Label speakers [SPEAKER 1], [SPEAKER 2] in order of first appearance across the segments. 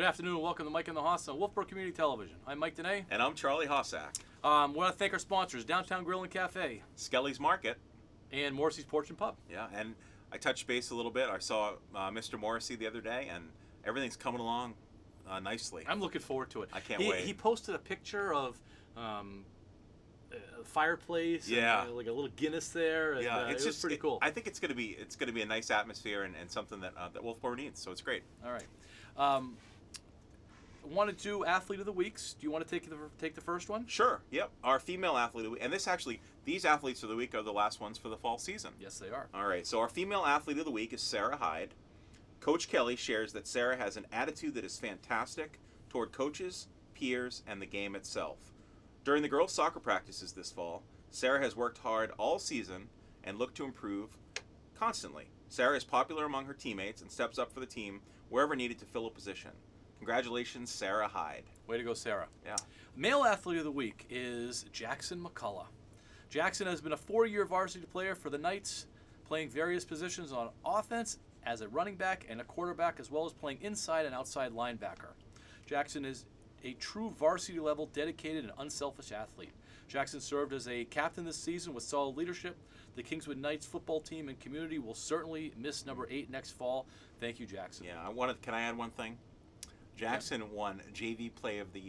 [SPEAKER 1] Good afternoon and welcome to Mike and the Hoss on Wolfeboro Community Television. I'm Mike Danais.
[SPEAKER 2] And I'm Charlie Hossack.
[SPEAKER 1] We want to thank our sponsors, Downtown Grill and Cafe.
[SPEAKER 2] Skelly's Market.
[SPEAKER 1] And Morrissey's Porch and Pub.
[SPEAKER 2] Yeah, and I touched base a little bit. I saw Mr. Morrissey the other day, and everything's coming along nicely.
[SPEAKER 1] I'm looking forward to it.
[SPEAKER 2] I can't wait.
[SPEAKER 1] He posted a picture of a fireplace,
[SPEAKER 2] yeah,
[SPEAKER 1] and, like a little Guinness there. And,
[SPEAKER 2] yeah,
[SPEAKER 1] it's just pretty cool.
[SPEAKER 2] I think it's going to be a nice atmosphere and something that Wolfeboro needs. So it's great.
[SPEAKER 1] All right. Want to do athlete of the weeks? Do you want to take the first one?
[SPEAKER 2] Sure. Yep. Our female athlete of the week, and these athletes of the week are the last ones for the fall season.
[SPEAKER 1] Yes, they are.
[SPEAKER 2] All right. So our female athlete of the week is Sarah Hyde. Coach Kelly shares that Sarah has an attitude that is fantastic toward coaches, peers, and the game itself. During the girls' soccer practices this fall, Sarah has worked hard all season and looked to improve constantly. Sarah is popular among her teammates and steps up for the team wherever needed to fill a position. Congratulations, Sarah Hyde.
[SPEAKER 1] Way to go, Sarah.
[SPEAKER 2] Yeah.
[SPEAKER 1] Male athlete of the week is Jackson McCullough. Jackson has been a 4-year varsity player for the Knights, playing various positions on offense as a running back and a quarterback, as well as playing inside and outside linebacker. Jackson is a true varsity level, dedicated and unselfish athlete. Jackson served as a captain this season with solid leadership. The Kingswood Knights football team and community will certainly miss number 8 next fall. Thank you, Jackson.
[SPEAKER 2] Yeah, can I add one thing? Jackson won JV Player of the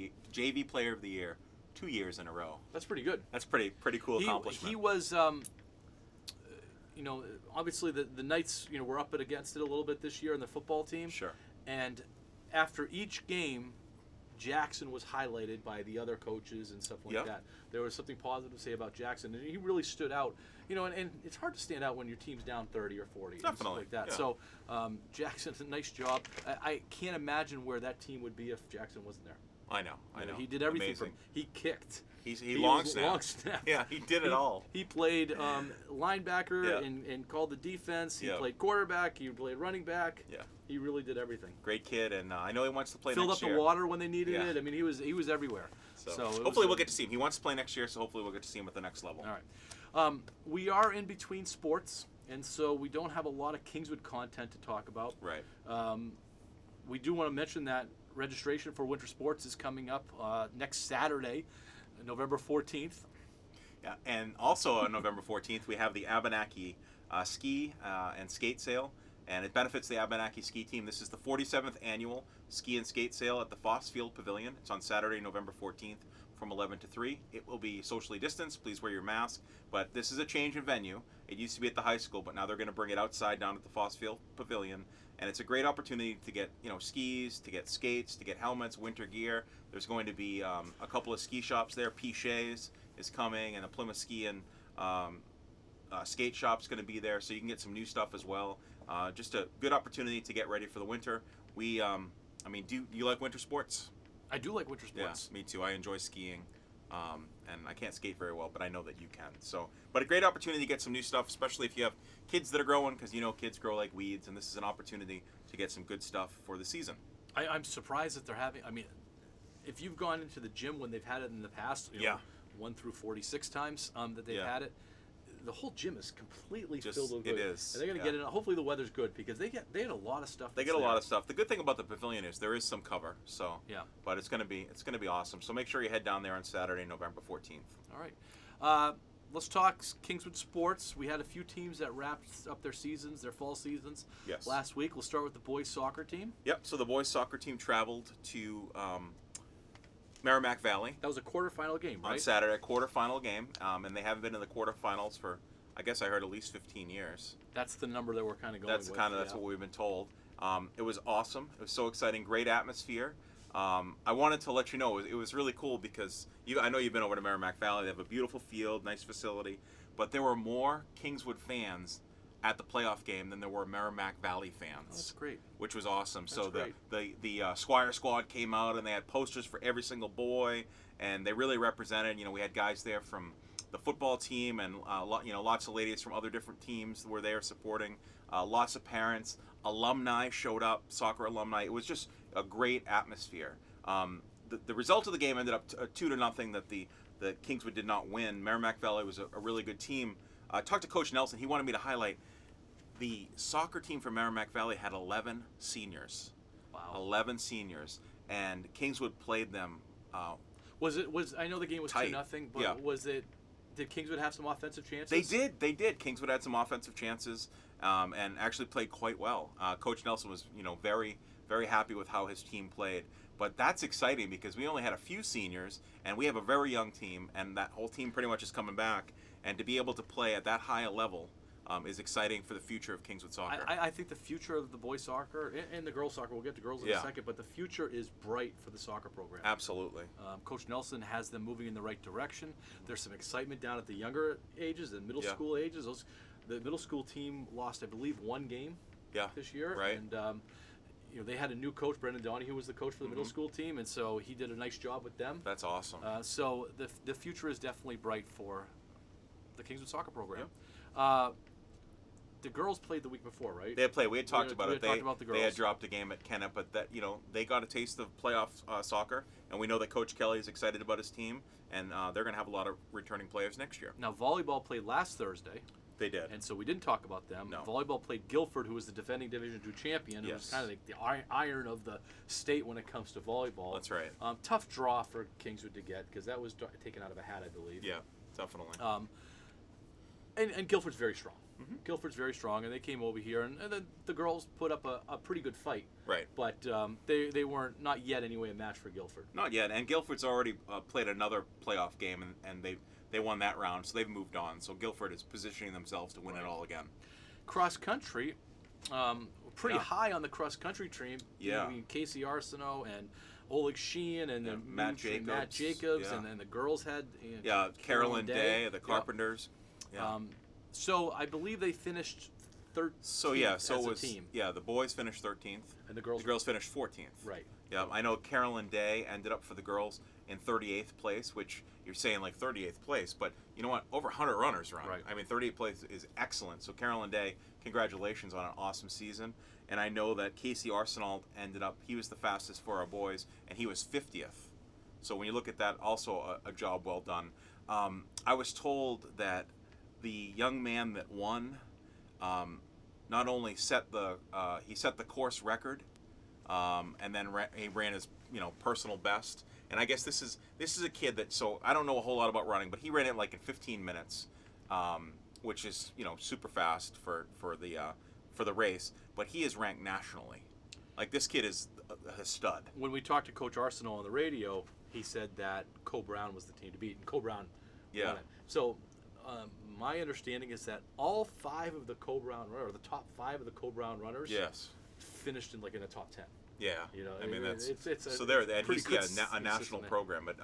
[SPEAKER 2] Year 2 years in a row.
[SPEAKER 1] That's pretty good.
[SPEAKER 2] That's pretty cool accomplishment.
[SPEAKER 1] He was, obviously the Knights, were up against it a little bit this year in the football team.
[SPEAKER 2] Sure.
[SPEAKER 1] And after each game, Jackson was highlighted by the other coaches and stuff like that. There was something positive to say about Jackson, and he really stood out. And it's hard to stand out when your team's down 30 or 40.
[SPEAKER 2] Definitely.
[SPEAKER 1] And stuff like that.
[SPEAKER 2] Yeah.
[SPEAKER 1] So Jackson's a nice job. I can't imagine where that team would be if Jackson wasn't there.
[SPEAKER 2] I know.
[SPEAKER 1] He did everything.
[SPEAKER 2] Amazing.
[SPEAKER 1] He kicked.
[SPEAKER 2] He long snapped. Yeah, he did it all.
[SPEAKER 1] He played linebacker and called the defense. He played quarterback. He played running back.
[SPEAKER 2] Yeah.
[SPEAKER 1] He really did everything.
[SPEAKER 2] Great kid, and I know he wants to play
[SPEAKER 1] Filled
[SPEAKER 2] next
[SPEAKER 1] up
[SPEAKER 2] year.
[SPEAKER 1] the water when they needed it. I mean, he was everywhere.
[SPEAKER 2] So hopefully we'll get to see him. He wants to play next year, so hopefully we'll get to see him at the next level.
[SPEAKER 1] All right. We are in between sports, and so we don't have a lot of Kingswood content to talk about.
[SPEAKER 2] Right.
[SPEAKER 1] We do want to mention that registration for winter sports is coming up next Saturday, November 14th.
[SPEAKER 2] Yeah, and also on November 14th, we have the Abenaki ski and skate sale, and it benefits the Abenaki ski team. This is the 47th annual ski and skate sale at the Fossfield Pavilion. It's on Saturday, November 14th from 11 to 3. It will be socially distanced. Please wear your mask. But this is a change in venue. It used to be at the high school, but now they're going to bring it outside down at the Fossfield Pavilion. And it's a great opportunity to get skis, to get skates, to get helmets, winter gear. There's going to be a couple of ski shops there. Pichet's is coming, and a Plymouth Ski and skate shop's going to be there, so you can get some new stuff as well. Just a good opportunity to get ready for the winter. Do you like winter sports?
[SPEAKER 1] I do like winter sports.
[SPEAKER 2] Yeah, me too. I enjoy skiing, and I can't skate very well, but I know that you can. So, but a great opportunity to get some new stuff, especially if you have kids that are growing, because kids grow like weeds, and this is an opportunity to get some good stuff for the season.
[SPEAKER 1] I'm surprised that they're having. I mean, if you've gone into the gym when they've had it in the past, 1 through 46 times that they've had it, the whole gym is completely filled with good.
[SPEAKER 2] It is.
[SPEAKER 1] And they're going to get in. Hopefully the weather's good, because they had a lot of stuff.
[SPEAKER 2] They get a lot of stuff. The good thing about the pavilion is there is some cover. So but it's going to be awesome. So make sure you head down there on Saturday, November 14th.
[SPEAKER 1] All right. Let's talk Kingswood sports. We had a few teams that wrapped up their fall seasons last week. We'll start with the boys soccer team.
[SPEAKER 2] Yep. So the boys soccer team traveled to Merrimack Valley.
[SPEAKER 1] That was a quarterfinal game, right?
[SPEAKER 2] On Saturday, quarterfinal game, and they haven't been in the quarterfinals for, I guess I heard, at least 15 years.
[SPEAKER 1] That's the number that we're kind of going with.
[SPEAKER 2] That's what we've been told. It was awesome. It was so exciting. Great atmosphere. I wanted to let you know it was really cool because I know you've been over to Merrimack Valley. They have a beautiful field, nice facility, but there were more Kingswood fans at the playoff game than there were Merrimack Valley fans.
[SPEAKER 1] Oh, that's great.
[SPEAKER 2] Which was awesome.
[SPEAKER 1] That's
[SPEAKER 2] so
[SPEAKER 1] great.
[SPEAKER 2] the Squire squad came out, and they had posters for every single boy, and they really represented. We had guys there from the football team, and lots of ladies from other different teams were there supporting. Lots of parents, alumni showed up, soccer alumni. It was just a great atmosphere. The result of the game ended up 2-0. That the Kingswood did not win. Merrimack Valley was a really good team. I talked to Coach Nelson. He wanted me to highlight the soccer team from Merrimack Valley had 11 seniors.
[SPEAKER 1] Wow.
[SPEAKER 2] 11 seniors, and Kingswood played them.
[SPEAKER 1] I know the game was
[SPEAKER 2] Tight.
[SPEAKER 1] 2-0, but
[SPEAKER 2] Yeah.
[SPEAKER 1] did Kingswood have some offensive chances?
[SPEAKER 2] They did. Kingswood had some offensive chances, and actually played quite well. Coach Nelson was, very, very happy with how his team played. But that's exciting because we only had a few seniors, and we have a very young team, and that whole team pretty much is coming back. And to be able to play at that high a level is exciting for the future of Kingswood soccer.
[SPEAKER 1] I think the future of the boys soccer and the girls soccer, we'll get to girls in a second, but the future is bright for the soccer program.
[SPEAKER 2] Absolutely.
[SPEAKER 1] Coach Nelson has them moving in the right direction. There's some excitement down at the younger ages, the middle school ages. The middle school team lost, I believe, one game this year.
[SPEAKER 2] Right.
[SPEAKER 1] And they had a new coach, Brendan Donahue, who was the coach for the middle school team, and so he did a nice job with them.
[SPEAKER 2] That's awesome.
[SPEAKER 1] So the future is definitely bright for the Kingswood soccer program.
[SPEAKER 2] Yep.
[SPEAKER 1] The girls played the week before, right?
[SPEAKER 2] They had played. We had talked about it.
[SPEAKER 1] Talked about the girls.
[SPEAKER 2] They had dropped a game at Kennett, but that they got a taste of playoff soccer, and we know that Coach Kelly is excited about his team, and they're going to have a lot of returning players next year.
[SPEAKER 1] Now volleyball played last Thursday.
[SPEAKER 2] They did.
[SPEAKER 1] And so we didn't talk about them.
[SPEAKER 2] No.
[SPEAKER 1] Volleyball played Guilford, who was the defending Division II champion. It was kind of like the iron of the state when it comes to volleyball.
[SPEAKER 2] That's right.
[SPEAKER 1] Tough draw for Kingswood to get because that was taken out of a hat, I believe.
[SPEAKER 2] Yeah, definitely.
[SPEAKER 1] And Guilford's very strong.
[SPEAKER 2] Mm-hmm.
[SPEAKER 1] Guilford's very strong, and they came over here, and the girls put up a pretty good fight.
[SPEAKER 2] Right.
[SPEAKER 1] But they weren't, not yet anyway, a match for Guilford.
[SPEAKER 2] Not yet. And Guilford's already played another playoff game, and they won that round, so they've moved on. So Guilford is positioning themselves to win it all again.
[SPEAKER 1] Cross country, pretty high on the cross country team.
[SPEAKER 2] Yeah.
[SPEAKER 1] I mean, Casey Arsenault and Oleg Sheehan and then
[SPEAKER 2] Matt Jacobs.
[SPEAKER 1] and then the girls had
[SPEAKER 2] Carolyn Day, the Carpenters. Yeah.
[SPEAKER 1] So I believe they finished 13th as a team.
[SPEAKER 2] Yeah, the boys finished 13th.
[SPEAKER 1] And the girls
[SPEAKER 2] finished 14th.
[SPEAKER 1] Right.
[SPEAKER 2] Yeah, I know Carolyn Day ended up for the girls in 38th place, which you're saying like 38th place, but you know what? Over 100 runners run.
[SPEAKER 1] Right.
[SPEAKER 2] I mean, 38th place is excellent. So Carolyn Day, congratulations on an awesome season. And I know that Casey Arsenault ended up, he was the fastest for our boys, and he was 50th. So when you look at that, also a job well done. I was told that the young man that won not only set the course record, and then he ran his personal best. And I guess this is a kid that, so I don't know a whole lot about running, but he ran it like in 15 minutes, which is super fast for the race. But he is ranked nationally. Like, this kid is a stud.
[SPEAKER 1] When we talked to Coach Arsenault on the radio, he said that Co Brown was the team to beat, and Co Brown won it. So my understanding is that all 5 of the Co Brown runners, or the top 5 of the Co Brown runners, finished in the top 10.
[SPEAKER 2] Yeah, I mean that's
[SPEAKER 1] it's
[SPEAKER 2] so there. And he's a national program, but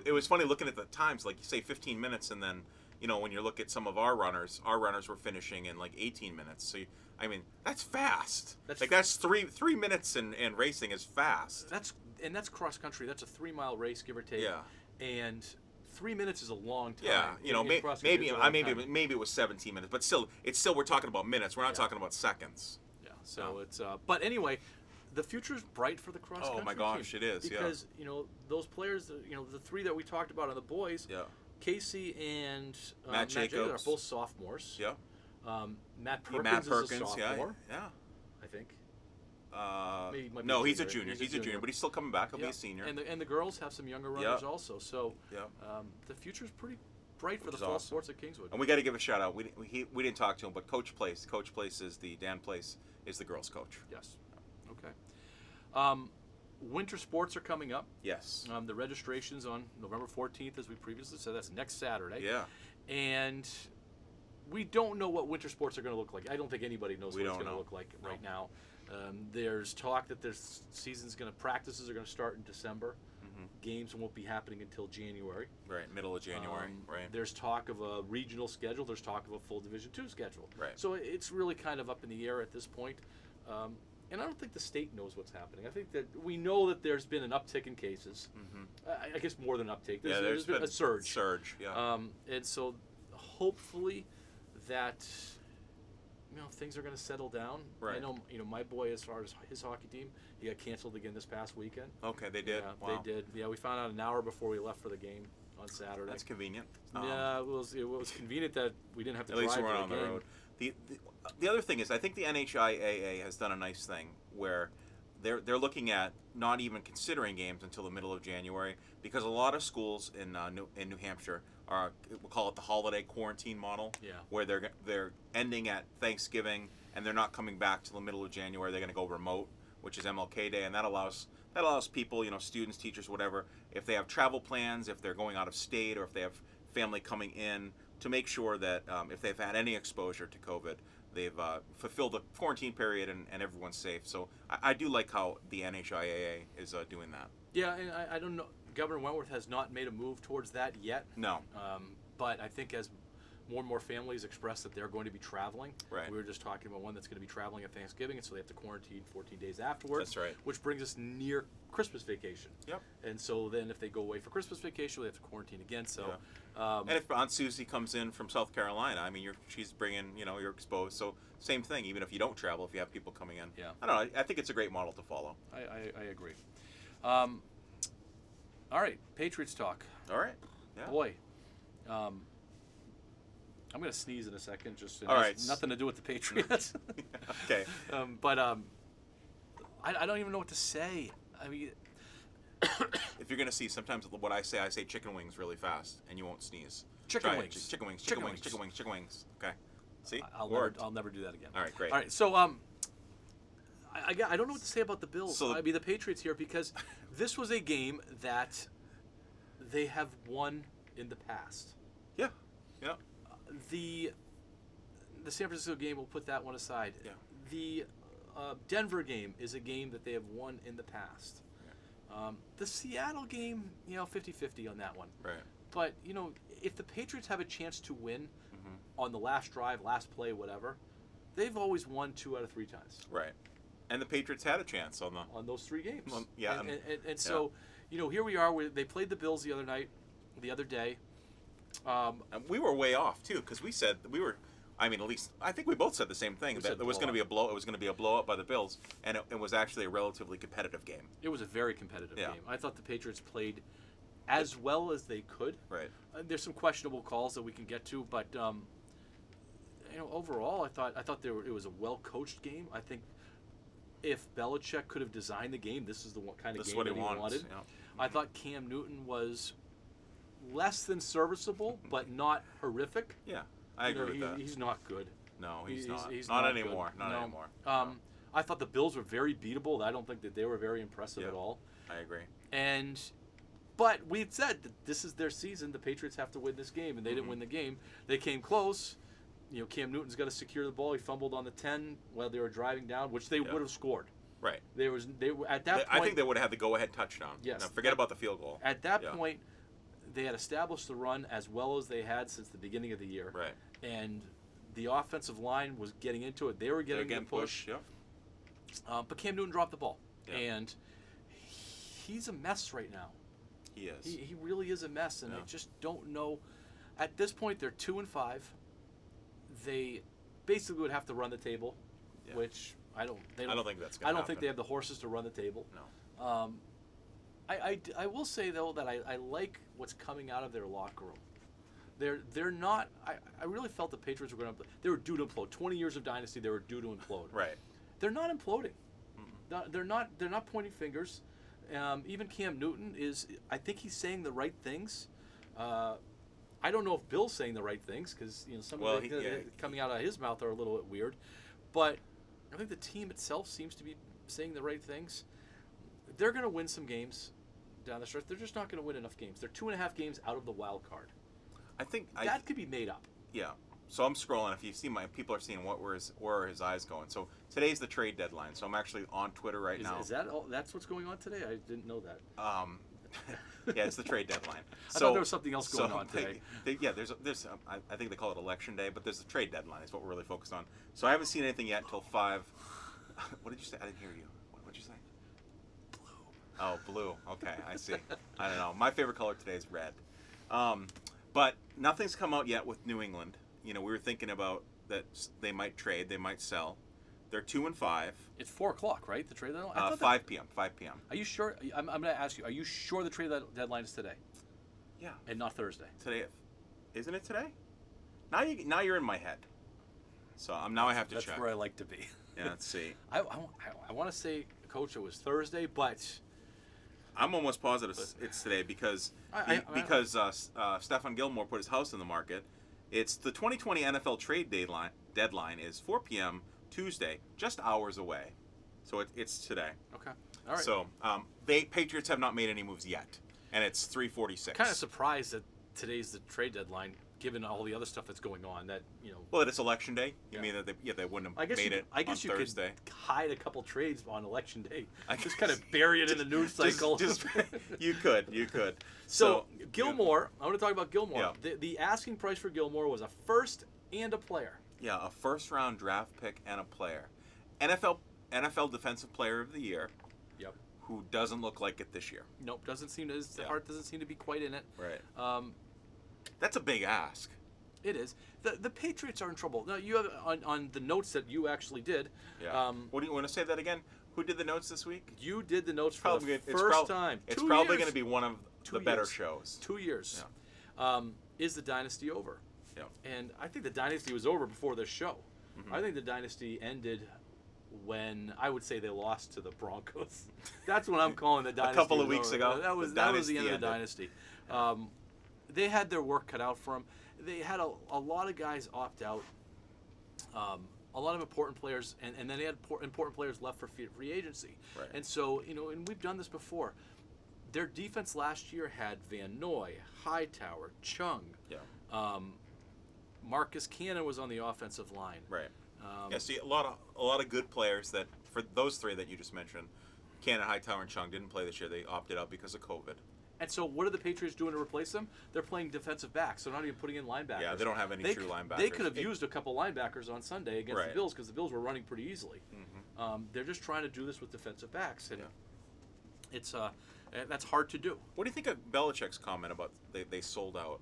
[SPEAKER 2] it was funny looking at the times. Like you say, 15 minutes, and then when you look at some of our runners were finishing in like 18 minutes. So I mean that's fast. That's 3 minutes in racing is fast.
[SPEAKER 1] That's cross country. That's a 3-mile race, give or take.
[SPEAKER 2] Yeah,
[SPEAKER 1] and 3 minutes is a long time.
[SPEAKER 2] Yeah, maybe it was 17 minutes, but still, we're talking about minutes. We're not talking about seconds.
[SPEAKER 1] Yeah. So it's but anyway, the future's bright for the cross country.
[SPEAKER 2] Oh my gosh,
[SPEAKER 1] team
[SPEAKER 2] it is.
[SPEAKER 1] Because those players, the 3 that we talked about on the boys.
[SPEAKER 2] Yeah.
[SPEAKER 1] Casey and
[SPEAKER 2] Matt Jacobs
[SPEAKER 1] are both sophomores.
[SPEAKER 2] Yeah.
[SPEAKER 1] Matt Perkins is a sophomore.
[SPEAKER 2] Yeah.
[SPEAKER 1] I think.
[SPEAKER 2] No, he's a junior. He's a junior, but he's still coming back. He'll be a senior.
[SPEAKER 1] And the girls have some younger runners also. So the future's pretty bright for the fall sports at Kingswood.
[SPEAKER 2] And we got to give a shout out. We didn't talk to him, but Coach Place is Dan Place is the girls' coach.
[SPEAKER 1] Yes. Okay. Winter sports are coming up.
[SPEAKER 2] Yes.
[SPEAKER 1] The registration's on November 14th, as we previously said. That's next Saturday.
[SPEAKER 2] Yeah.
[SPEAKER 1] And we don't know what winter sports are going to look like. I don't think anybody knows what it's going to look like right now. There's talk that practices are going to start in December. Mm-hmm. Games won't be happening until January.
[SPEAKER 2] Right, middle of January. Right.
[SPEAKER 1] There's talk of a regional schedule. There's talk of a full Division II schedule.
[SPEAKER 2] Right.
[SPEAKER 1] So it's really kind of up in the air at this point. And I don't think the state knows what's happening. I think that we know that there's been an uptick in cases. Mm-hmm. I guess more than uptick. There's been a surge.
[SPEAKER 2] Yeah.
[SPEAKER 1] And so hopefully that things are going to settle down.
[SPEAKER 2] Right.
[SPEAKER 1] I know my boy, as far as his hockey team, he got canceled again this past weekend.
[SPEAKER 2] Okay, they did.
[SPEAKER 1] Yeah,
[SPEAKER 2] wow.
[SPEAKER 1] They did. Yeah, we found out an hour before we left for the game on Saturday.
[SPEAKER 2] That's convenient.
[SPEAKER 1] Yeah, it was convenient that we didn't have to
[SPEAKER 2] at
[SPEAKER 1] drive
[SPEAKER 2] least we're
[SPEAKER 1] to
[SPEAKER 2] on
[SPEAKER 1] the
[SPEAKER 2] the
[SPEAKER 1] game.
[SPEAKER 2] road. The other thing is, I think the NHIAA has done a nice thing where they're looking at not even considering games until the middle of January, because a lot of schools in New Hampshire are, we'll call it the holiday quarantine model, where they're ending at Thanksgiving and they're not coming back till the middle of January. They're going to go remote, which is MLK Day, and that allows people, students, teachers, whatever, if they have travel plans, if they're going out of state, or if they have family coming in, to make sure that if they've had any exposure to COVID, they've fulfilled the quarantine period and everyone's safe. So I do like how the NHIAA is doing that.
[SPEAKER 1] Yeah, and I don't know. Governor Wentworth has not made a move towards that yet.
[SPEAKER 2] No.
[SPEAKER 1] But I think as more and more families express that they're going to be traveling.
[SPEAKER 2] Right.
[SPEAKER 1] We were just talking about one that's going to be traveling at Thanksgiving, and so they have to quarantine 14 days afterwards.
[SPEAKER 2] That's right.
[SPEAKER 1] Which brings us near Christmas vacation.
[SPEAKER 2] Yep.
[SPEAKER 1] And so then if they go away for Christmas vacation, they have to quarantine again. So.
[SPEAKER 2] Yeah. And if Aunt Susie comes in from South Carolina, I mean, she's bringing, you're exposed. So same thing, even if you don't travel, if you have people coming in.
[SPEAKER 1] Yeah.
[SPEAKER 2] I don't know. I think it's a great model to follow.
[SPEAKER 1] I agree. All right, Patriots talk.
[SPEAKER 2] All right. Yeah.
[SPEAKER 1] Boy. I'm going to sneeze in a second. Just
[SPEAKER 2] all right.
[SPEAKER 1] Nothing to do with the Patriots.
[SPEAKER 2] Okay.
[SPEAKER 1] But I don't even know what to say. I mean,
[SPEAKER 2] if you're going to see, sometimes what I say chicken wings really fast, and you won't sneeze.
[SPEAKER 1] Chicken wings.
[SPEAKER 2] Chicken wings. Chicken wings. Chicken wings. Chicken wings. Okay. See?
[SPEAKER 1] I'll never do that again.
[SPEAKER 2] All right, great.
[SPEAKER 1] All right, so I don't know what to say about the Bills.
[SPEAKER 2] So
[SPEAKER 1] the Patriots here, because this was a game that they have won in the past.
[SPEAKER 2] Yeah. Yeah.
[SPEAKER 1] The San Francisco game, we'll put that one aside.
[SPEAKER 2] Yeah.
[SPEAKER 1] The Denver game is a game that they have won in the past. Yeah. The Seattle game, 50-50 on that one.
[SPEAKER 2] Right.
[SPEAKER 1] But, if the Patriots have a chance to win on the last drive, last play, whatever, they've always won 2 out of 3 times.
[SPEAKER 2] Right. And the Patriots had a chance on
[SPEAKER 1] those 3 games.
[SPEAKER 2] Yeah.
[SPEAKER 1] And so, here we are. They played the Bills the other day.
[SPEAKER 2] And we were way off too, because we said at least I think we both said the same thing, that there was going to be it was going to be a blowout by the Bills, and it was actually a relatively competitive game.
[SPEAKER 1] It was a very competitive game. I thought the Patriots played as well as they could.
[SPEAKER 2] Right.
[SPEAKER 1] There's some questionable calls that we can get to, but overall, I thought it was a well-coached game. I think if Belichick could have designed the game, this is the kind of game that he wanted.
[SPEAKER 2] Yeah.
[SPEAKER 1] I thought Cam Newton was less than serviceable, but not horrific.
[SPEAKER 2] Yeah, I agree with that.
[SPEAKER 1] He's not good.
[SPEAKER 2] No, he's not. Not anymore.
[SPEAKER 1] Good.
[SPEAKER 2] Not anymore.
[SPEAKER 1] I thought the Bills were very beatable. I don't think that they were very impressive at all.
[SPEAKER 2] I agree.
[SPEAKER 1] But we had said that this is their season. The Patriots have to win this game, and they didn't win the game. They came close. Cam Newton's got to secure the ball. He fumbled on the 10 while they were driving down, which they would have scored.
[SPEAKER 2] Right.
[SPEAKER 1] They were at that point.
[SPEAKER 2] I think they would have had the go-ahead touchdown.
[SPEAKER 1] Yes.
[SPEAKER 2] Now, forget about the field goal.
[SPEAKER 1] At that point, they had established the run as well as they had since the beginning of the year.
[SPEAKER 2] Right.
[SPEAKER 1] And the offensive line was getting into it. They were getting the push.
[SPEAKER 2] Yeah.
[SPEAKER 1] But Cam Newton dropped the ball.
[SPEAKER 2] Yeah.
[SPEAKER 1] And he's a mess right now.
[SPEAKER 2] He is.
[SPEAKER 1] He really is a mess, and I just don't know. At this point, they're 2-5. They basically would have to run the table, which I don't think that's going to happen. I don't think they have the horses to run the table.
[SPEAKER 2] No.
[SPEAKER 1] I will say though that I like what's coming out of their locker room. They're not. I really felt the Patriots were going to. They were due to implode. 20 years of dynasty, they were due to implode.
[SPEAKER 2] Right.
[SPEAKER 1] They're not imploding. They're not pointing fingers. Even Cam Newton is. I think he's saying the right things. I don't know if Bill's saying the right things, because some of the coming out of his mouth are a little bit weird. But I think the team itself seems to be saying the right things. They're going to win some games down the stretch. They're just not going to win enough games. They're 2.5 games out of the wild card.
[SPEAKER 2] I think
[SPEAKER 1] that could be made up.
[SPEAKER 2] Yeah. So I'm scrolling. If you see people are seeing where are his eyes going. So today's the trade deadline. So I'm actually on Twitter right now.
[SPEAKER 1] Is that all? That's what's going on today? I didn't know that.
[SPEAKER 2] Yeah, it's the trade deadline.
[SPEAKER 1] I thought there was something else going on today.
[SPEAKER 2] There's I think they call it election day, but there's the trade deadline is what we're really focused on. So I haven't seen anything yet until 5. What did you say? I didn't hear you. What did you say? Blue. Oh, blue. Okay, I see. I don't know. My favorite color today is red. But nothing's come out yet with New England. We were thinking about that they might trade, they might sell. They're 2-5.
[SPEAKER 1] It's 4 o'clock, right? The trade deadline.
[SPEAKER 2] 5 p.m. 5 p.m.
[SPEAKER 1] Are you sure? I'm going to ask you. Are you sure the trade deadline is today?
[SPEAKER 2] Yeah.
[SPEAKER 1] And not Thursday.
[SPEAKER 2] Today, isn't it today? Now you're in my head. So now I have to check.
[SPEAKER 1] That's where I like to be.
[SPEAKER 2] Yeah. Let's see.
[SPEAKER 1] I want to say Coach, it was Thursday, but
[SPEAKER 2] I'm almost positive it's today because Stefan Gilmore put his house in the market. It's the 2020 NFL trade deadline is 4 p.m. Tuesday, just hours away. So it's today.
[SPEAKER 1] Okay. All right.
[SPEAKER 2] So Patriots have not made any moves yet, and it's 3:46.
[SPEAKER 1] Kind of surprised that today's the trade deadline, given all the other stuff that's going on. That
[SPEAKER 2] Well, it's election day. You
[SPEAKER 1] Yeah.
[SPEAKER 2] mean that they wouldn't have
[SPEAKER 1] I guess
[SPEAKER 2] made it
[SPEAKER 1] I guess
[SPEAKER 2] on
[SPEAKER 1] you
[SPEAKER 2] Thursday?
[SPEAKER 1] could hide a couple trades on election day.
[SPEAKER 2] I
[SPEAKER 1] Just kind of bury it in the news cycle.
[SPEAKER 2] You could.
[SPEAKER 1] So Gilmore, I want to talk about Gilmore.
[SPEAKER 2] Yeah.
[SPEAKER 1] The asking price for Gilmore was a first and a player.
[SPEAKER 2] Yeah, a first-round draft pick and a player. NFL Defensive Player of the Year.
[SPEAKER 1] Yep.
[SPEAKER 2] Who doesn't look like it this year.
[SPEAKER 1] Nope, doesn't seem to. His heart doesn't seem to be quite in it.
[SPEAKER 2] Right. That's a big ask.
[SPEAKER 1] It is. The Patriots are in trouble. Now, you have on the notes that you actually did.
[SPEAKER 2] Yeah. What do you want to say that again? Who did the notes this week?
[SPEAKER 1] You did the notes for the first time.
[SPEAKER 2] It's probably going to be one of the better shows.
[SPEAKER 1] 2 years.
[SPEAKER 2] Yeah.
[SPEAKER 1] Is the dynasty over?
[SPEAKER 2] Yeah.
[SPEAKER 1] And I think the dynasty was over before this show.
[SPEAKER 2] Mm-hmm.
[SPEAKER 1] I think the dynasty ended when I would say they lost to the Broncos. That's when I'm calling the dynasty.
[SPEAKER 2] A couple of
[SPEAKER 1] was
[SPEAKER 2] weeks
[SPEAKER 1] over.
[SPEAKER 2] ago.
[SPEAKER 1] That was the end of the dynasty. They had their work cut out for them. They had a lot of guys opt out. A lot of important players, and then they had important players left for free agency.
[SPEAKER 2] Right.
[SPEAKER 1] And so, and we've done this before. Their defense last year had Van Noy, Hightower, Chung.
[SPEAKER 2] Yeah.
[SPEAKER 1] Marcus Cannon was on the offensive line.
[SPEAKER 2] Right. See, a lot of good players that, for those three that you just mentioned, Cannon, Hightower, and Chung didn't play this year. They opted out because of COVID.
[SPEAKER 1] And so what are the Patriots doing to replace them? They're playing defensive backs. They're not even putting in linebackers.
[SPEAKER 2] Yeah, they don't have any true linebackers.
[SPEAKER 1] They could have used a couple linebackers on Sunday against
[SPEAKER 2] Right.
[SPEAKER 1] the Bills because the Bills were running pretty easily.
[SPEAKER 2] Mm-hmm.
[SPEAKER 1] They're just trying to do this with defensive backs, and
[SPEAKER 2] Yeah.
[SPEAKER 1] it's that's hard to do.
[SPEAKER 2] What do you think of Belichick's comment about they sold out?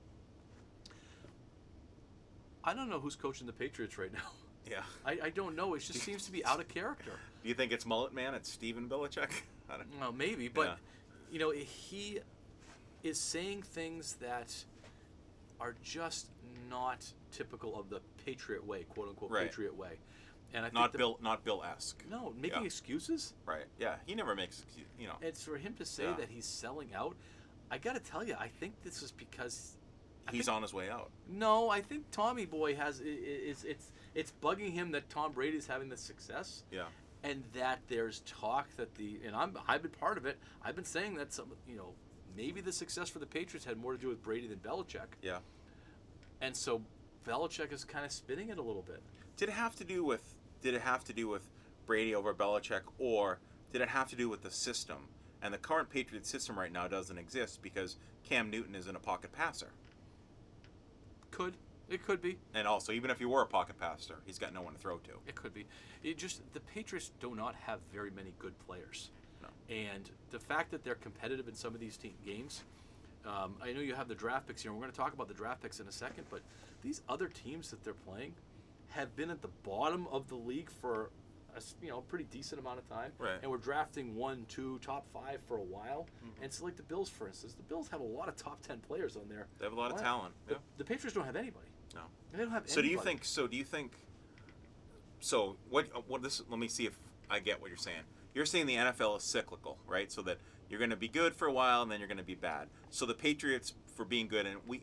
[SPEAKER 1] I don't know who's coaching the Patriots right now.
[SPEAKER 2] Yeah.
[SPEAKER 1] I don't know. It just seems to be out of character.
[SPEAKER 2] Do you think it's Mullet Man? It's Steven Belichick? I don't know.
[SPEAKER 1] Well, maybe, but he is saying things that are just not typical of the Patriot way, quote unquote
[SPEAKER 2] Right.
[SPEAKER 1] Patriot way. And I think
[SPEAKER 2] Not Bill-esque.
[SPEAKER 1] No, making excuses.
[SPEAKER 2] Right. Yeah. He never makes.
[SPEAKER 1] It's for him to say that he's selling out. I got to tell you, I think this is because
[SPEAKER 2] He's on his way out.
[SPEAKER 1] No, I think Tommy Boy has it's bugging him that Tom Brady's having the success.
[SPEAKER 2] Yeah.
[SPEAKER 1] And that there's talk that I've been part of it. I've been saying that maybe the success for the Patriots had more to do with Brady than Belichick.
[SPEAKER 2] Yeah.
[SPEAKER 1] And so Belichick is kind of spinning it a little bit.
[SPEAKER 2] Did it have to do with Brady over Belichick, or did it have to do with the system? And the current Patriot system right now doesn't exist because Cam Newton isn't a pocket passer.
[SPEAKER 1] It could be.
[SPEAKER 2] And also, even if he were a pocket passer, he's got no one to throw to.
[SPEAKER 1] It could be. The Patriots do not have very many good players.
[SPEAKER 2] No.
[SPEAKER 1] And the fact that they're competitive in some of these games, I know you have the draft picks here. And we're going to talk about the draft picks in a second, but these other teams that they're playing have been at the bottom of the league for a pretty decent amount of time.
[SPEAKER 2] Right.
[SPEAKER 1] And we're drafting 1, 2, top 5 for a while.
[SPEAKER 2] Mm-hmm.
[SPEAKER 1] And it's like the Bills, for instance. The Bills have a lot of top 10 players on there.
[SPEAKER 2] They have a lot of talent. Yeah.
[SPEAKER 1] The Patriots don't have anybody.
[SPEAKER 2] No.
[SPEAKER 1] They don't have
[SPEAKER 2] So
[SPEAKER 1] anybody.
[SPEAKER 2] do you think? So what this? Let me see if I get what you're saying. You're saying the NFL is cyclical, right? So that you're going to be good for a while and then you're going to be bad. So the Patriots, for being good, and we,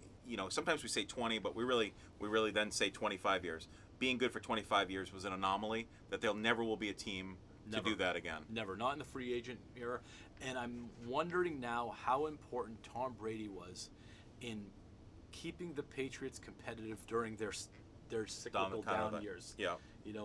[SPEAKER 2] sometimes we say 20, but we really then say 25 years. Being good for 25 years was an anomaly. That there never will be a team to do that again.
[SPEAKER 1] Never, not in the free agent era. And I'm wondering now how important Tom Brady was in keeping the Patriots competitive during their cyclical down years.
[SPEAKER 2] Yeah.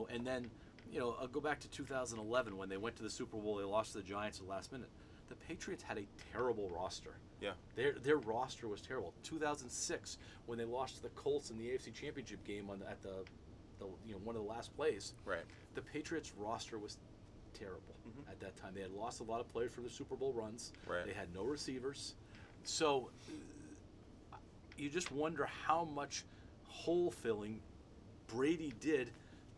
[SPEAKER 1] And then, I'll go back to 2011 when they went to the Super Bowl. They lost to the Giants at the last minute. The Patriots had a terrible roster.
[SPEAKER 2] Yeah.
[SPEAKER 1] Their roster was terrible. 2006 when they lost to the Colts in the AFC Championship game at the one of the last plays.
[SPEAKER 2] Right.
[SPEAKER 1] The Patriots roster was terrible at that time. They had lost a lot of players from the Super Bowl runs.
[SPEAKER 2] Right.
[SPEAKER 1] They had no receivers. So you just wonder how much hole filling Brady did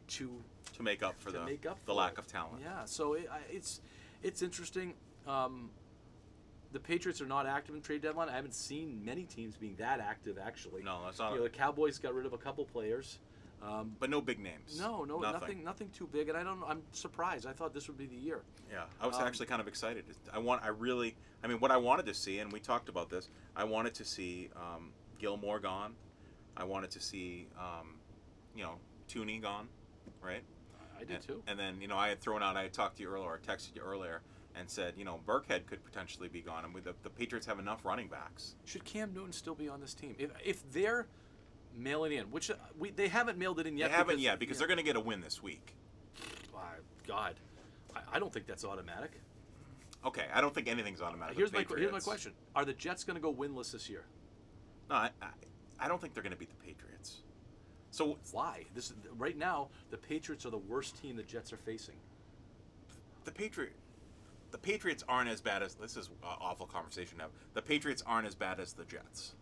[SPEAKER 1] to
[SPEAKER 2] make up for the lack of talent.
[SPEAKER 1] Yeah. So it's interesting. The Patriots are not active in trade deadline. I haven't seen many teams being that active, actually.
[SPEAKER 2] No, that's not.
[SPEAKER 1] The Cowboys got rid of a couple players.
[SPEAKER 2] But no big names.
[SPEAKER 1] No, nothing too big, and I'm surprised. I thought this would be the year.
[SPEAKER 2] Yeah, I was actually kind of excited. What I wanted to see, and we talked about this. I wanted to see Gilmore gone. I wanted to see, Tooney gone, right?
[SPEAKER 1] I did too.
[SPEAKER 2] And then I had talked to you earlier, or texted you earlier, and said Burkhead could potentially be gone, and the Patriots have enough running backs.
[SPEAKER 1] Should Cam Newton still be on this team? If they're mailing in, which they haven't mailed it in yet.
[SPEAKER 2] They haven't yet because they're going to get a win this week.
[SPEAKER 1] My God, I don't think that's automatic.
[SPEAKER 2] Okay, I don't think anything's automatic.
[SPEAKER 1] Here's my question: are the Jets going to go winless this year?
[SPEAKER 2] No, I don't think they're going to beat the Patriots. So
[SPEAKER 1] why? Right now, the Patriots are the worst team the Jets are facing.
[SPEAKER 2] The Patriots aren't as bad as this is an awful conversation now. The Patriots aren't as bad as the Jets.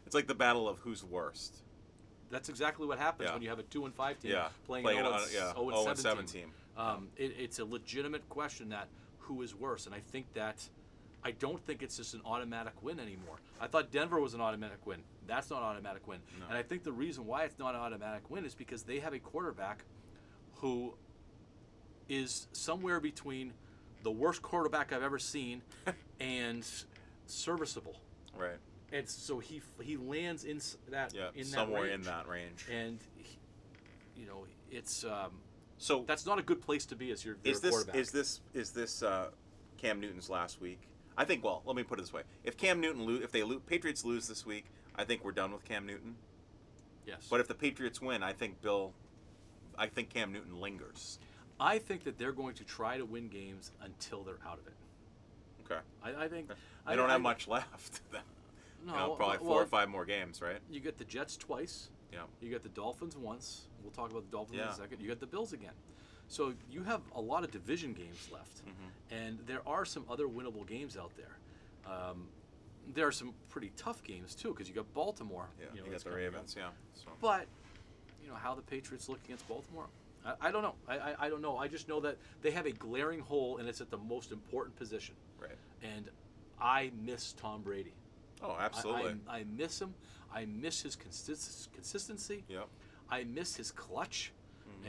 [SPEAKER 2] It's like the battle of who's worst.
[SPEAKER 1] That's exactly what happens when you have a 2-5 team playing an
[SPEAKER 2] 0-7 team.
[SPEAKER 1] It's a legitimate question that who is worse, and I don't think it's just an automatic win anymore. I thought Denver was an automatic win. That's not an automatic win. No. And I think the reason why it's not an automatic win is because they have a quarterback who is somewhere between the worst quarterback I've ever seen and serviceable.
[SPEAKER 2] Right.
[SPEAKER 1] And so he lands in that
[SPEAKER 2] somewhere
[SPEAKER 1] range.
[SPEAKER 2] in that range.
[SPEAKER 1] And it's so that's not a good place to be as your quarterback.
[SPEAKER 2] Is this Cam Newton's last week? I think. Well, let me put it this way: if Cam Newton Patriots lose this week, I think we're done with Cam Newton.
[SPEAKER 1] Yes.
[SPEAKER 2] But if the Patriots win, I think Cam Newton lingers.
[SPEAKER 1] I think that they're going to try to win games until they're out of it.
[SPEAKER 2] Okay.
[SPEAKER 1] I think
[SPEAKER 2] they don't have much left. No, probably 4 or 5 more games, right?
[SPEAKER 1] You get the Jets twice.
[SPEAKER 2] Yeah. You
[SPEAKER 1] get the Dolphins once. We'll talk about the Dolphins in a second. You get the Bills again. So you have a lot of division games left, and there are some other winnable games out there. There are some pretty tough games too, because you got Baltimore.
[SPEAKER 2] Yeah, you got the Ravens. Yeah. So.
[SPEAKER 1] But how the Patriots look against Baltimore, I don't know. I don't know. I just know that they have a glaring hole, and it's at the most important position.
[SPEAKER 2] Right.
[SPEAKER 1] And I miss Tom Brady.
[SPEAKER 2] Oh, absolutely.
[SPEAKER 1] I miss him. I miss his consistency.
[SPEAKER 2] Yep.
[SPEAKER 1] I miss his clutch.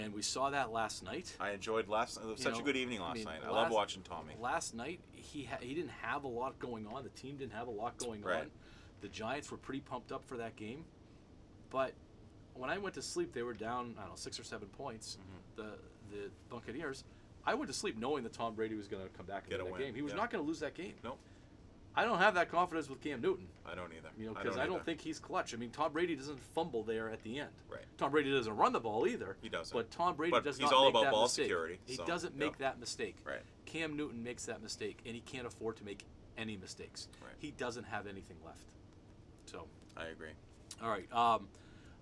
[SPEAKER 1] And we saw that last night.
[SPEAKER 2] I enjoyed it was such a good evening last night. I love watching Tommy.
[SPEAKER 1] Last night, he didn't have a lot going on. The team didn't have a lot going on. The Giants were pretty pumped up for that game. But when I went to sleep, they were down, 6 or 7 points, the Buccaneers. I went to sleep knowing that Tom Brady was going to come back and win that game. He was not going to lose that game.
[SPEAKER 2] Nope.
[SPEAKER 1] I don't have that confidence with Cam Newton.
[SPEAKER 2] I don't either.
[SPEAKER 1] Because I don't think he's clutch. I mean, Tom Brady doesn't fumble there at the end.
[SPEAKER 2] Right.
[SPEAKER 1] Tom Brady doesn't run the ball either.
[SPEAKER 2] He doesn't.
[SPEAKER 1] But Tom Brady does not
[SPEAKER 2] he's all
[SPEAKER 1] make
[SPEAKER 2] about
[SPEAKER 1] that
[SPEAKER 2] ball
[SPEAKER 1] mistake.
[SPEAKER 2] security.
[SPEAKER 1] He doesn't make that mistake.
[SPEAKER 2] Right.
[SPEAKER 1] Cam Newton makes that mistake, and he can't afford to make any mistakes.
[SPEAKER 2] Right.
[SPEAKER 1] He doesn't have anything left. So.
[SPEAKER 2] I agree.
[SPEAKER 1] All right.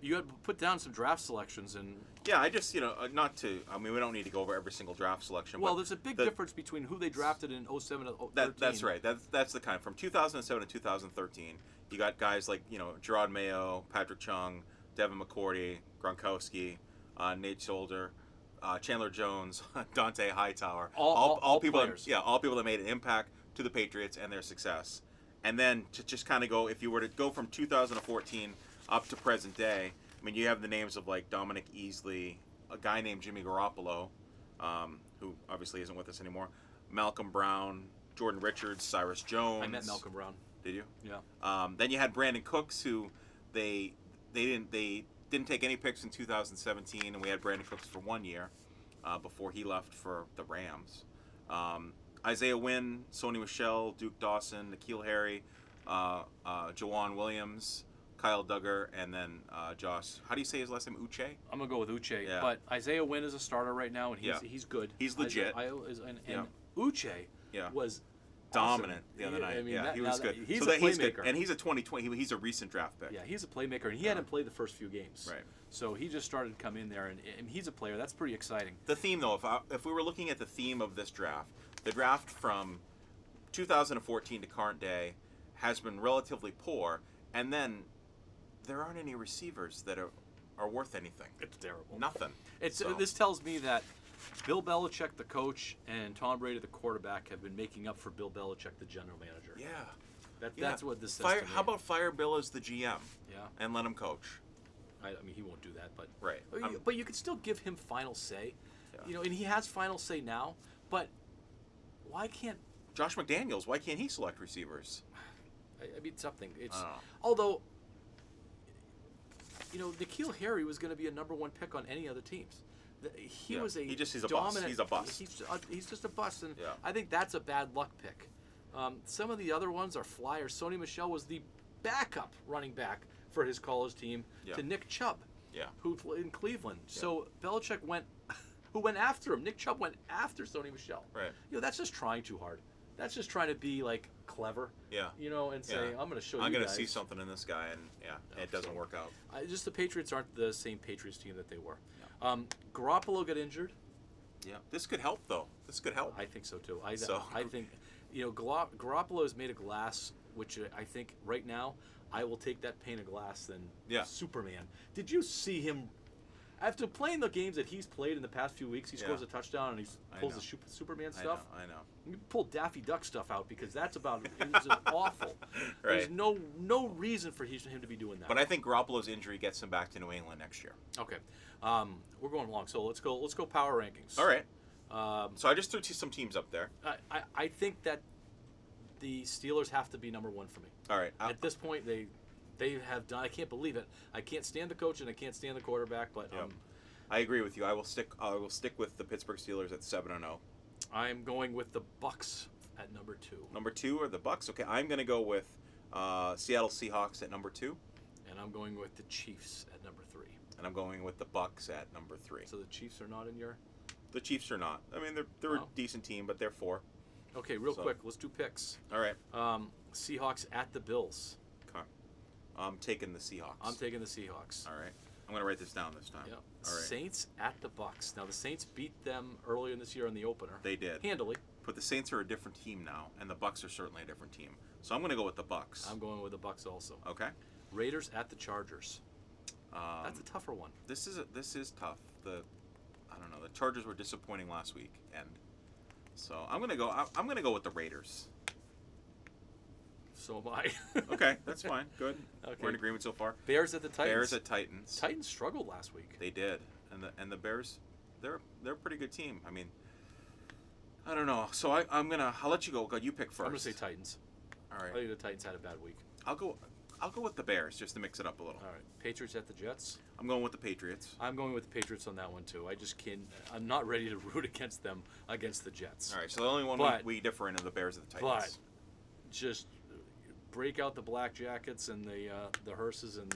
[SPEAKER 1] You had put down some draft selections, and
[SPEAKER 2] I just we don't need to go over every single draft selection.
[SPEAKER 1] Well, there's a big difference between who they drafted in 07 to 13.
[SPEAKER 2] That's right. That's the kind from 2007 to 2013. You got guys like Gerard Mayo, Patrick Chung, Devin McCourty, Gronkowski, Nate Solder, Chandler Jones, Dante Hightower. All people.
[SPEAKER 1] Players.
[SPEAKER 2] All people that made an impact to the Patriots and their success. And then to just kind of go, if you were to go from 2014 up to present day, I mean, you have the names of like Dominic Easley, a guy named Jimmy Garoppolo, who obviously isn't with us anymore, Malcolm Brown, Jordan Richards, Cyrus Jones.
[SPEAKER 1] I met Malcolm Brown.
[SPEAKER 2] Did you?
[SPEAKER 1] Yeah.
[SPEAKER 2] Then you had Brandon Cooks, who they didn't take any picks in 2017, and we had Brandon Cooks for 1 year before he left for the Rams. Isaiah Wynn, Sony Michel, Duke Dawson, N'Keal Harry, Jawan Williams, Kyle Duggar, and then Josh. How do you say his last name? Uche?
[SPEAKER 1] I'm gonna go with Uche. Yeah. But Isaiah Wynn is a starter right now, and he's good.
[SPEAKER 2] He's legit.
[SPEAKER 1] And Uche was
[SPEAKER 2] dominant the other night. He was good.
[SPEAKER 1] He's a playmaker,
[SPEAKER 2] and he's a 2020. He's a recent draft pick.
[SPEAKER 1] Yeah, he's a playmaker, and he hadn't played the first few games.
[SPEAKER 2] Right.
[SPEAKER 1] So he just started to come in there, and he's a player. That's pretty exciting.
[SPEAKER 2] The theme, though, if we were looking at the theme of this draft, the draft from 2014 to current day has been relatively poor, and then there aren't any receivers that are worth anything.
[SPEAKER 1] It's terrible.
[SPEAKER 2] Nothing.
[SPEAKER 1] This tells me that Bill Belichick, the coach, and Tom Brady, the quarterback, have been making up for Bill Belichick, the general manager.
[SPEAKER 2] Yeah.
[SPEAKER 1] That's what this says to me.
[SPEAKER 2] How about fire Bill as the GM?
[SPEAKER 1] Yeah.
[SPEAKER 2] And let him coach.
[SPEAKER 1] I mean, he won't do that, but
[SPEAKER 2] Right.
[SPEAKER 1] But you could still give him final say.
[SPEAKER 2] Yeah.
[SPEAKER 1] You know, and he has final say now. But why can't
[SPEAKER 2] Josh McDaniels, why can't he select receivers?
[SPEAKER 1] I mean something? It's
[SPEAKER 2] I don't know.
[SPEAKER 1] although you know, N'Keal Harry was going to be a #1 pick on any other teams. He
[SPEAKER 2] Yeah.
[SPEAKER 1] was a
[SPEAKER 2] He's a bust.
[SPEAKER 1] dominant.
[SPEAKER 2] He's a bust.
[SPEAKER 1] He's just a bust, and
[SPEAKER 2] Yeah.
[SPEAKER 1] I think that's a bad luck pick. Some of the other ones are flyers. Sony Michel was the backup running back for his college team to Nick Chubb, who played in Cleveland.
[SPEAKER 2] Yeah.
[SPEAKER 1] So Belichick went after him. Nick Chubb went after Sony Michel.
[SPEAKER 2] Right.
[SPEAKER 1] You know, that's just trying too hard. That's just trying to be like clever.
[SPEAKER 2] Yeah.
[SPEAKER 1] You know, and say, I'm going to show you.
[SPEAKER 2] I'm going to
[SPEAKER 1] guys.
[SPEAKER 2] see something in this guy, and it doesn't work out.
[SPEAKER 1] Just the Patriots aren't the same Patriots team that they were. Garoppolo got injured.
[SPEAKER 2] Yeah. This could help, though. This could help.
[SPEAKER 1] I think so too. I think, you know, Garoppolo is made of glass, which I think right now I will take that pane of glass than Superman. Did you see him? After playing the games that he's played in the past few weeks, he scores a touchdown and he pulls the Superman stuff.
[SPEAKER 2] I know.
[SPEAKER 1] You pull Daffy Duck stuff out because that's about it's just awful.
[SPEAKER 2] Right.
[SPEAKER 1] There's no reason for him to be doing that.
[SPEAKER 2] But I think Garoppolo's injury gets him back to New England next year.
[SPEAKER 1] Okay, we're going along, so let's go power rankings.
[SPEAKER 2] All right. So I just threw some teams up there.
[SPEAKER 1] I think that the Steelers have to be #1 for me.
[SPEAKER 2] All right.
[SPEAKER 1] At this point, they have done. I can't believe it. I can't stand the coach and I can't stand the quarterback. But
[SPEAKER 2] I agree with you. I will stick with the Pittsburgh Steelers at 7-0.
[SPEAKER 1] I'm going with the Bucs at #2.
[SPEAKER 2] Number 2 are the Bucs. Okay, I'm going to go with Seattle Seahawks at number 2.
[SPEAKER 1] And I'm going with the Chiefs at #3.
[SPEAKER 2] And I'm going with the Bucs at number 3.
[SPEAKER 1] So the Chiefs are not in your.
[SPEAKER 2] The Chiefs are not. I mean, they're a decent team, but they're 4.
[SPEAKER 1] Okay, real quick, let's do picks.
[SPEAKER 2] All right.
[SPEAKER 1] Seahawks at the Bills.
[SPEAKER 2] Okay. I'm taking the Seahawks.
[SPEAKER 1] I'm taking the Seahawks.
[SPEAKER 2] All right. I'm going to write this down this time.
[SPEAKER 1] Yep.
[SPEAKER 2] All right.
[SPEAKER 1] Saints at the Bucs. Now the Saints beat them earlier in this year in the opener.
[SPEAKER 2] They did.
[SPEAKER 1] Handily.
[SPEAKER 2] But the Saints are a different team now, and the Bucs are certainly a different team. So I'm going to go with the Bucs.
[SPEAKER 1] I'm going with the Bucs also.
[SPEAKER 2] Okay.
[SPEAKER 1] Raiders at the Chargers. That's a tougher one.
[SPEAKER 2] This is tough. I don't know. The Chargers were disappointing last week, and so I'm going to go with the Raiders.
[SPEAKER 1] So am I.
[SPEAKER 2] Okay, that's fine. Good.
[SPEAKER 1] Okay.
[SPEAKER 2] We're in agreement so far.
[SPEAKER 1] Bears at the Titans.
[SPEAKER 2] Bears at Titans.
[SPEAKER 1] Titans struggled last week.
[SPEAKER 2] They did, and the Bears, they're a pretty good team. I mean, I don't know. So I'll let you go. You pick first.
[SPEAKER 1] I'm gonna say Titans.
[SPEAKER 2] All right.
[SPEAKER 1] I think the Titans had a bad week.
[SPEAKER 2] I'll go with the Bears just to mix it up a little.
[SPEAKER 1] All right. Patriots at the Jets.
[SPEAKER 2] I'm going with the Patriots.
[SPEAKER 1] I'm going with the Patriots on that one too. I just can't. I'm not ready to root against them against the Jets.
[SPEAKER 2] All right. So the only one we differ in are the Bears and the Titans.
[SPEAKER 1] But just break out the black jackets and the hearses and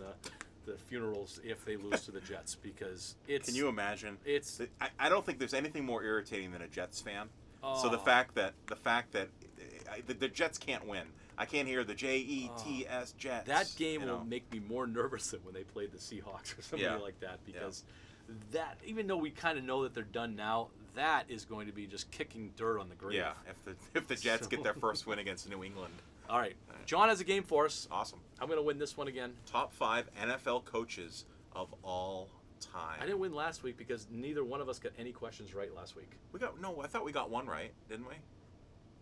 [SPEAKER 1] the funerals if they lose to the Jets because it's.
[SPEAKER 2] Can you imagine?
[SPEAKER 1] It's.
[SPEAKER 2] I don't think there's anything more irritating than a Jets fan.
[SPEAKER 1] Oh.
[SPEAKER 2] So the fact that the Jets can't win. I can't hear the Jets. Jets.
[SPEAKER 1] That game will make me more nervous than when they played the Seahawks or somebody like that because that even though we kind of know that they're done now, that is going to be just kicking dirt on the grave.
[SPEAKER 2] Yeah, if the Jets get their first win against New England.
[SPEAKER 1] All right. John has a game for us.
[SPEAKER 2] Awesome.
[SPEAKER 1] I'm going to win this one again.
[SPEAKER 2] Top 5 NFL coaches of all time.
[SPEAKER 1] I didn't win last week because neither one of us got any questions right last week.
[SPEAKER 2] I thought we got one right, didn't we?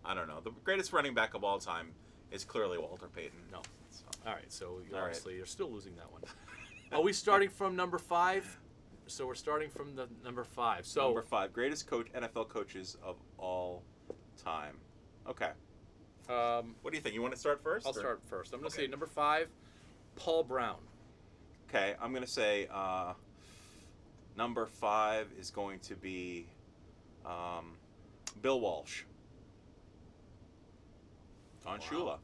[SPEAKER 2] I don't know. The greatest running back of all time is clearly Walter Payton.
[SPEAKER 1] No. So. All right. So obviously you're still losing that one. Are we starting from number 5? So we're starting from the number 5. So
[SPEAKER 2] number 5, greatest NFL coaches of all time. Okay. What do you think? You want to start first?
[SPEAKER 1] I'll start first. I'm going to say number 5, Paul Brown.
[SPEAKER 2] Okay, I'm going to say number 5 is going to be Bill Walsh. Don Shula.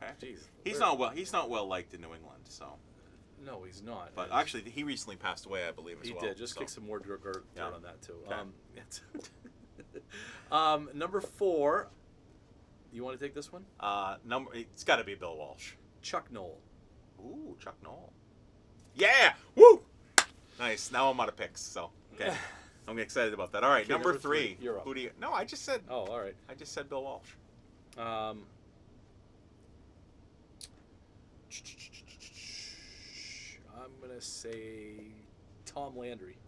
[SPEAKER 2] Okay.
[SPEAKER 1] Jeez.
[SPEAKER 2] He's not well liked in New England, so.
[SPEAKER 1] No, he's not.
[SPEAKER 2] But actually, he recently passed away, I believe, as well.
[SPEAKER 1] He did. Just kick some more dirt on that too.
[SPEAKER 2] Okay.
[SPEAKER 1] Number 4. You want to take this one?
[SPEAKER 2] It's got to be Bill Walsh.
[SPEAKER 1] Chuck Noll.
[SPEAKER 2] Ooh, Chuck Noll. Yeah! Woo! Nice. Now I'm out of picks, so okay. I'm excited about that. All right,
[SPEAKER 1] okay,
[SPEAKER 2] number 3.
[SPEAKER 1] You're up.
[SPEAKER 2] Who do you? No, I just said.
[SPEAKER 1] Oh, all right.
[SPEAKER 2] I just said Bill Walsh.
[SPEAKER 1] I'm gonna say Tom Landry.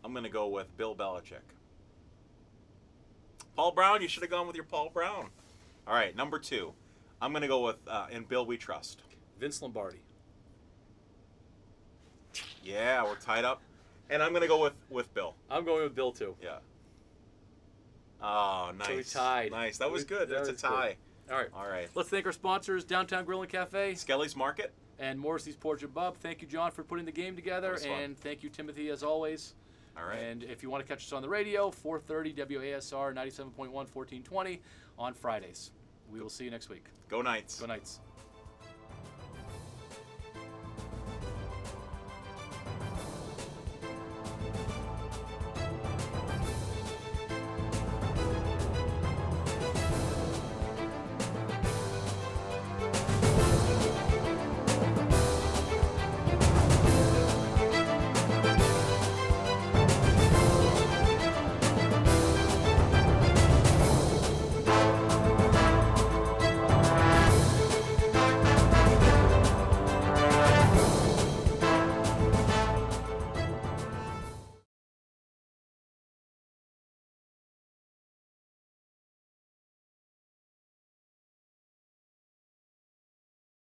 [SPEAKER 2] I'm gonna go with Bill Belichick. Paul Brown. You should have gone with your Paul Brown. All right, number 2. I'm gonna go with in Bill We Trust.
[SPEAKER 1] Vince Lombardi.
[SPEAKER 2] Yeah, we're tied up. And I'm going to go with Bill.
[SPEAKER 1] I'm going with Bill, too.
[SPEAKER 2] Yeah. Oh, nice.
[SPEAKER 1] So we tied.
[SPEAKER 2] Nice. That was good. That's a tie.
[SPEAKER 1] Good. All right.
[SPEAKER 2] All right.
[SPEAKER 1] Let's thank our sponsors, Downtown Grill and Cafe.
[SPEAKER 2] Skelly's Market.
[SPEAKER 1] And Morrissey's Porch and Bub. Thank you, John, for putting the game together. And thank you, Timothy, as always.
[SPEAKER 2] All right.
[SPEAKER 1] And if you want to catch us on the radio, 4:30 WASR 97.1 1420 on Fridays. We will see you next week.
[SPEAKER 2] Go Knights.
[SPEAKER 1] Go Knights.